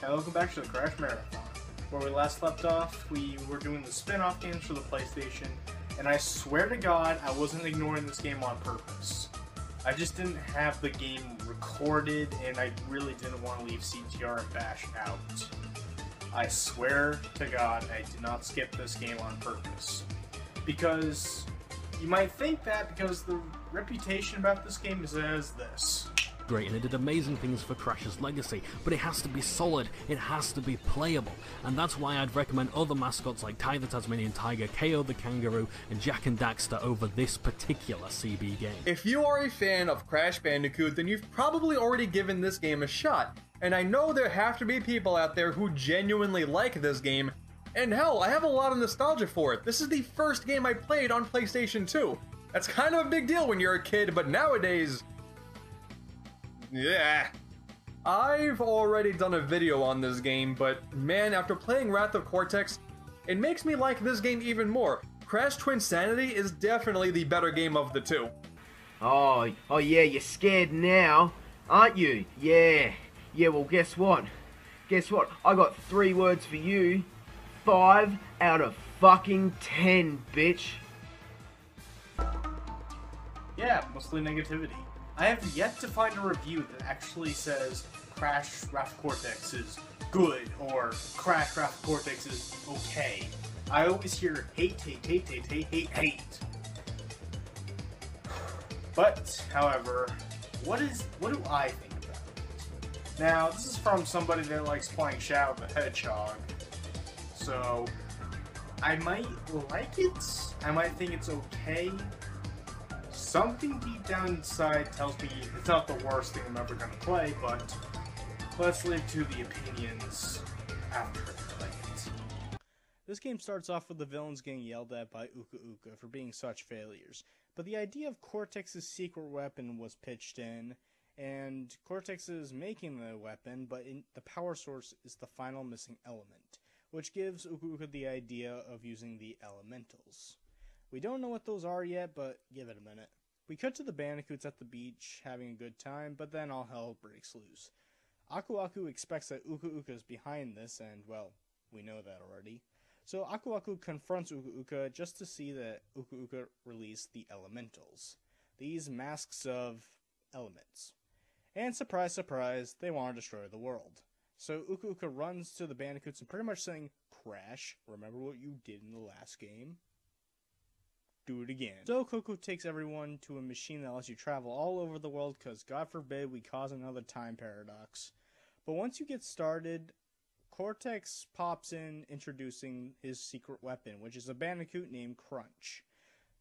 and welcome back to the Crash Marathon. Where we last left off, we were doing the spin-off games for the PlayStation, and I swear to God, I wasn't ignoring this game on purpose. I just didn't have the game recorded, and I really didn't want to leave CTR and Bash out. I swear to God, I did not skip this game on purpose. Because you might think that because the reputation about this game is as this. Great, and it did amazing things for Crash's legacy, but it has to be solid, it has to be playable, and that's why I'd recommend other mascots like Ty the Tasmanian Tiger, KO the Kangaroo, and Jak and Daxter over this particular CB game. If you are a fan of Crash Bandicoot, then you've probably already given this game a shot, and I know there have to be people out there who genuinely like this game, and hell, I have a lot of nostalgia for it. This is the first game I played on PlayStation 2. That's kind of a big deal when you're a kid, but nowadays... yeah. I've already done a video on this game, but man, after playing Wrath of Cortex, it makes me like this game even more. Crash Twinsanity is definitely the better game of the two. Oh yeah, you're scared now, aren't you? Yeah, well guess what? I got 3 words for you. 5 out of fucking 10, bitch. Yeah, mostly negativity. I have yet to find a review that actually says Crash Wrath of Cortex is good or Crash Wrath of Cortex is okay. I always hear hate. But, however, what do I think about it? Now, this is from somebody that likes playing Shadow the Hedgehog. So, I might like it, I might think it's okay. Something deep down inside tells me it's not the worst thing I'm ever going to play, but let's leave to the opinions after I play it. This game starts off with the villains getting yelled at by Uka Uka for being such failures, but the idea of Cortex's secret weapon was pitched in, and Cortex is making the weapon, but the power source is the final missing element, which gives Uka Uka the idea of using the elementals. We don't know what those are yet, but give it a minute. We cut to the Bandicoots at the beach, having a good time, but then all hell breaks loose. Aku Aku expects that Uka Uka is behind this, and, well, we know that already. So Aku Aku confronts Uka Uka just to see that Uka Uka release the elementals. These masks of elements. And surprise, surprise, they want to destroy the world. So Uka Uka runs to the Bandicoots and pretty much saying, Crash, remember what you did in the last game? Do it again. So Coco takes everyone to a machine that lets you travel all over the world because God forbid we cause another time paradox. But once you get started, Cortex pops in introducing his secret weapon, which is a Bandicoot named Crunch,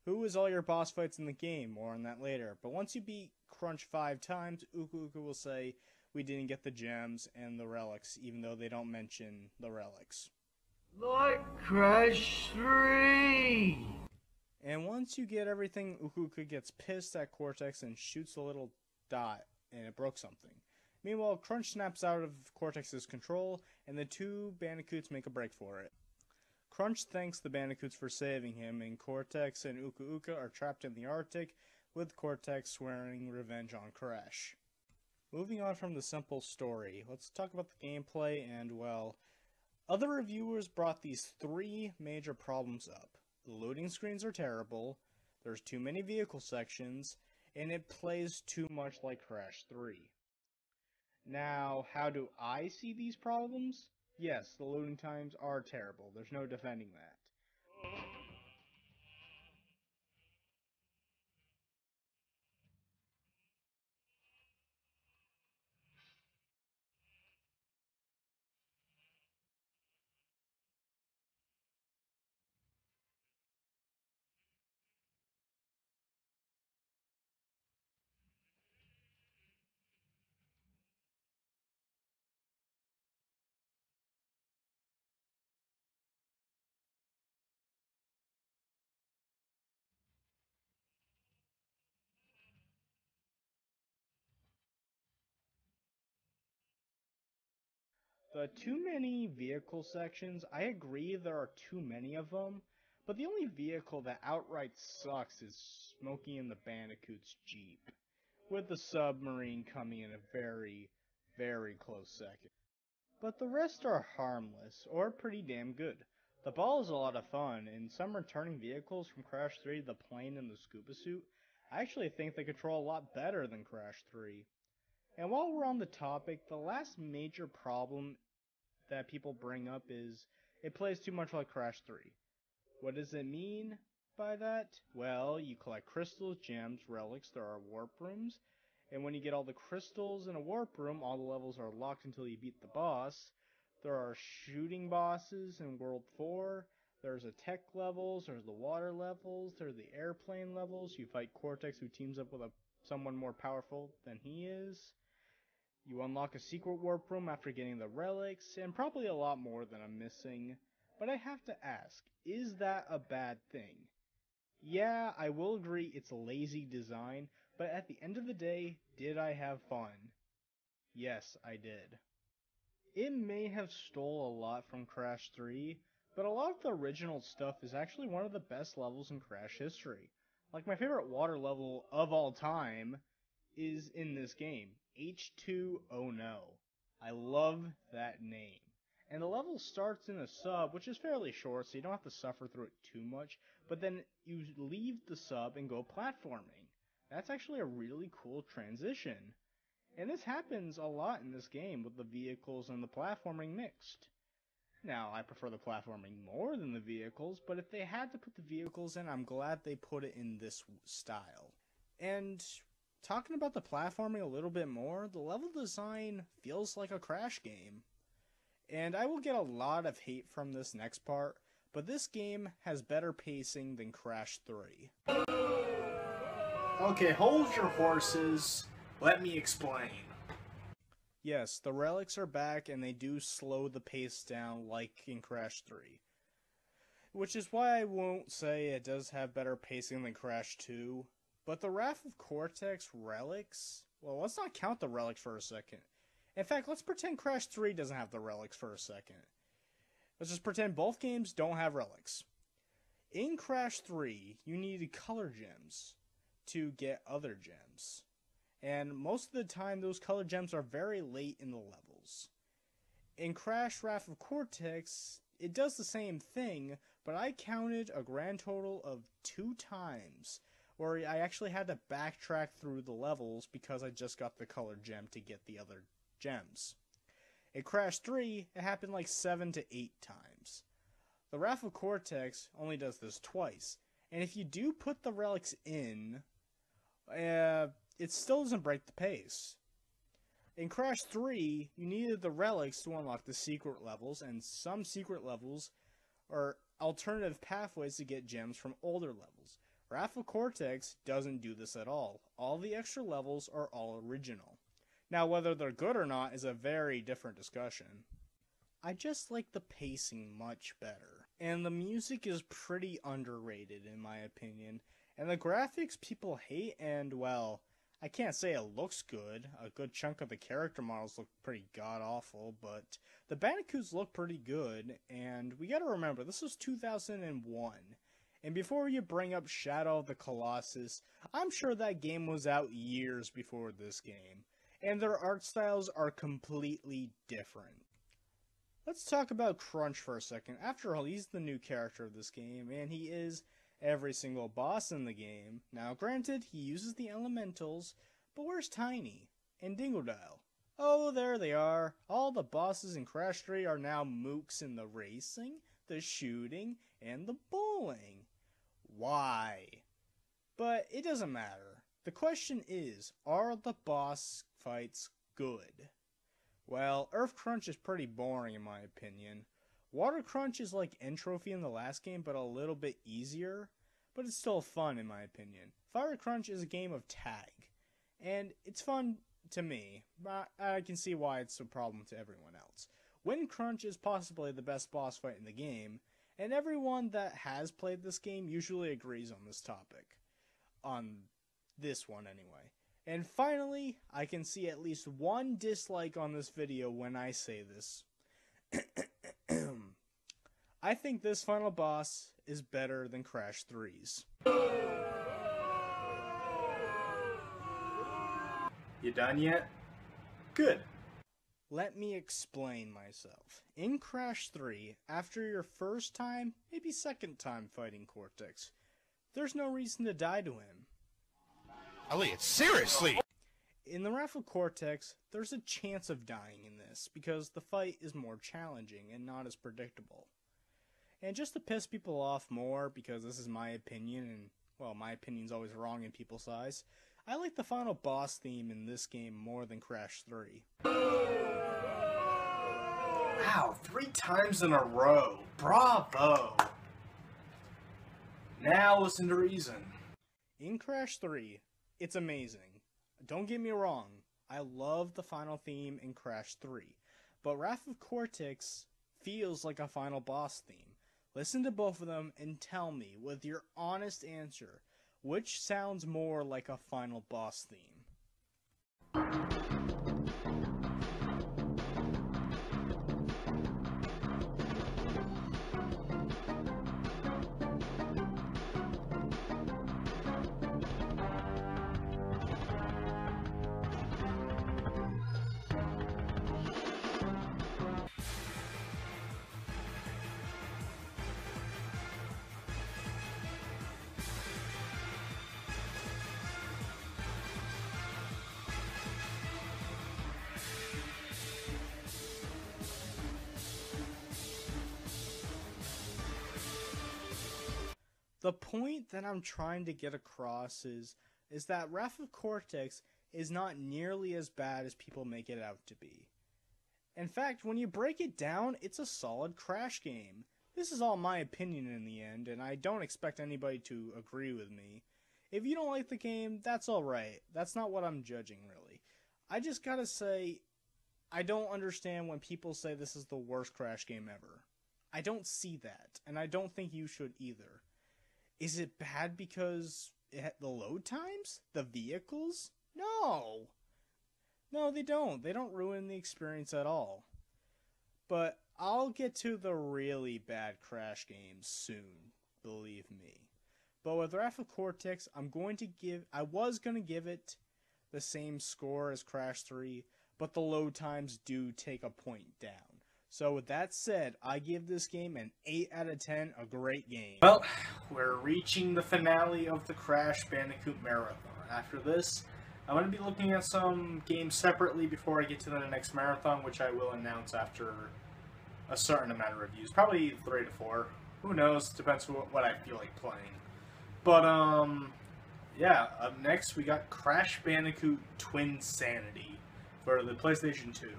who is all your boss fights in the game. More on that later. But once you beat Crunch 5 times, Uka Uka will say we didn't get the gems and the relics, even though they don't mention the relics. Like Crash 3! And once you get everything, Uka Uka gets pissed at Cortex and shoots a little dot, and it broke something. Meanwhile, Crunch snaps out of Cortex's control, and the 2 Bandicoots make a break for it. Crunch thanks the Bandicoots for saving him, and Cortex and Uka Uka are trapped in the Arctic, with Cortex swearing revenge on Crash. Moving on from the simple story, let's talk about the gameplay, and, well, other reviewers brought these 3 major problems up. The loading screens are terrible, there's too many vehicle sections, and it plays too much like Crash 3. Now, how do I see these problems? Yes, the loading times are terrible, there's no defending that. The too many vehicle sections, I agree there are too many of them, but the only vehicle that outright sucks is Smokey and the Bandicoot's Jeep, with the submarine coming in a very, very close second. but the rest are harmless, or pretty damn good. The ball is a lot of fun, and some returning vehicles from Crash 3, the plane and the scuba suit, I actually think they control a lot better than Crash 3. And while we're on the topic, the last major problem that people bring up is it plays too much like Crash 3. What does it mean by that? Well, you collect crystals, gems, relics, there are warp rooms, and when you get all the crystals in a warp room, all the levels are locked until you beat the boss. There are shooting bosses in World 4, there's the tech levels, there's the water levels, there's the airplane levels, you fight Cortex who teams up with someone more powerful than he is. You unlock a secret warp room after getting the relics, and probably a lot more that I'm missing. But I have to ask, is that a bad thing? Yeah, I will agree it's lazy design, but at the end of the day, did I have fun? Yes, I did. It may have stole a lot from Crash 3, but a lot of the original stuff is actually one of the best levels in Crash history. Like my favorite water level of all time is in this game, H2O No. I love that name. And the level starts in a sub, which is fairly short, so you don't have to suffer through it too much, but then you leave the sub and go platforming. That's actually a really cool transition. And this happens a lot in this game with the vehicles and the platforming mixed. Now, I prefer the platforming more than the vehicles, but if they had to put the vehicles in, I'm glad they put it in this style. And talking about the platforming a little bit more, the level design feels like a Crash game. And I will get a lot of hate from this next part, but this game has better pacing than Crash 3. Okay, hold your horses. Let me explain. Yes, the relics are back and they do slow the pace down like in Crash 3. Which is why I won't say it does have better pacing than Crash 2. But the Wrath of Cortex relics? Well, let's not count the relics for a second. In fact, let's pretend Crash 3 doesn't have the relics for a second. Let's just pretend both games don't have relics. In Crash 3, you needed color gems to get other gems. And most of the time, those color gems are very late in the levels. In Crash Wrath of Cortex, it does the same thing, but I counted a grand total of 2 times where I actually had to backtrack through the levels because I just got the color gem to get the other gems. In Crash 3, it happened like 7 to 8 times. The Wrath of Cortex only does this twice, and if you do put the relics in, it still doesn't break the pace. In Crash 3, you needed the relics to unlock the secret levels, and some secret levels are alternative pathways to get gems from older levels. Wrath of Cortex doesn't do this at all. All the extra levels are all original. Now, whether they're good or not is a very different discussion. I just like the pacing much better. And the music is pretty underrated in my opinion. And the graphics people hate, and well, I can't say it looks good. A good chunk of the character models look pretty god-awful, but the Bandicoots look pretty good, and we gotta remember, this was 2001. And before you bring up Shadow of the Colossus, I'm sure that game was out years before this game. And their art styles are completely different. Let's talk about Crunch for a second. After all, he's the new character of this game, and he is every single boss in the game. Now, granted, he uses the elementals, but where's Tiny and Dingodile? Oh, there they are. All the bosses in Crash 3 are now mooks in the racing, the shooting, and the bowling. Why? But it doesn't matter. The question is, are the boss fights good? Well, Earth Crunch is pretty boring in my opinion. Water Crunch is like Entropy in the last game, but a little bit easier, but it's still fun in my opinion. Fire Crunch is a game of tag, and it's fun to me, but I can see why it's a problem to everyone else. Wind Crunch is possibly the best boss fight in the game, and everyone that has played this game usually agrees on this topic. On this one anyway. And finally, I can see at least one dislike on this video when I say this. I think this final boss is better than Crash 3's. You done yet? Good. Let me explain myself. In Crash 3, after your first time, maybe second time fighting Cortex, there's no reason to die to him. Elliot, seriously! In the Wrath of Cortex, there's a chance of dying in this, because the fight is more challenging and not as predictable. And just to piss people off more, because this is my opinion, and, well, my opinion's always wrong in people's eyes, I like the final boss theme in this game more than Crash 3. Wow, 3 times in a row. Bravo! Now listen to reason. In Crash 3, it's amazing. Don't get me wrong, I love the final theme in Crash 3, but Wrath of Cortex feels like a final boss theme. Listen to both of them and tell me, with your honest answer, which sounds more like a final boss theme. The point that I'm trying to get across is that Wrath of Cortex is not nearly as bad as people make it out to be. In fact, when you break it down, it's a solid Crash game. This is all my opinion in the end, and I don't expect anybody to agree with me. If you don't like the game, that's alright. That's not what I'm judging, really. I just gotta say, I don't understand when people say this is the worst Crash game ever. I don't see that, and I don't think you should either. Is it bad because the load times? The vehicles? No! No, they don't. They don't ruin the experience at all. But I'll get to the really bad Crash games soon, believe me. But with Wrath of Cortex, I was going to give it the same score as Crash 3, but the load times do take a point down. So with that said, I give this game an 8 out of 10, a great game. Well, we're reaching the finale of the Crash Bandicoot Marathon. After this, I'm going to be looking at some games separately before I get to the next marathon, which I will announce after a certain amount of reviews. Probably 3 to 4. Who knows? Depends what I feel like playing. But, yeah, up next we got Crash Bandicoot Twinsanity for the PlayStation 2.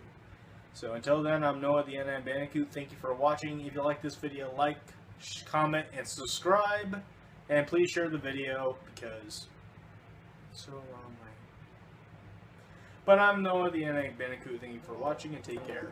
So until then, I'm Noah, the NNBandicoot. Thank you for watching. If you like this video, like, comment, and subscribe. And please share the video because it's so long. But I'm Noah, the NNBandicoot. Thank you for watching and take care.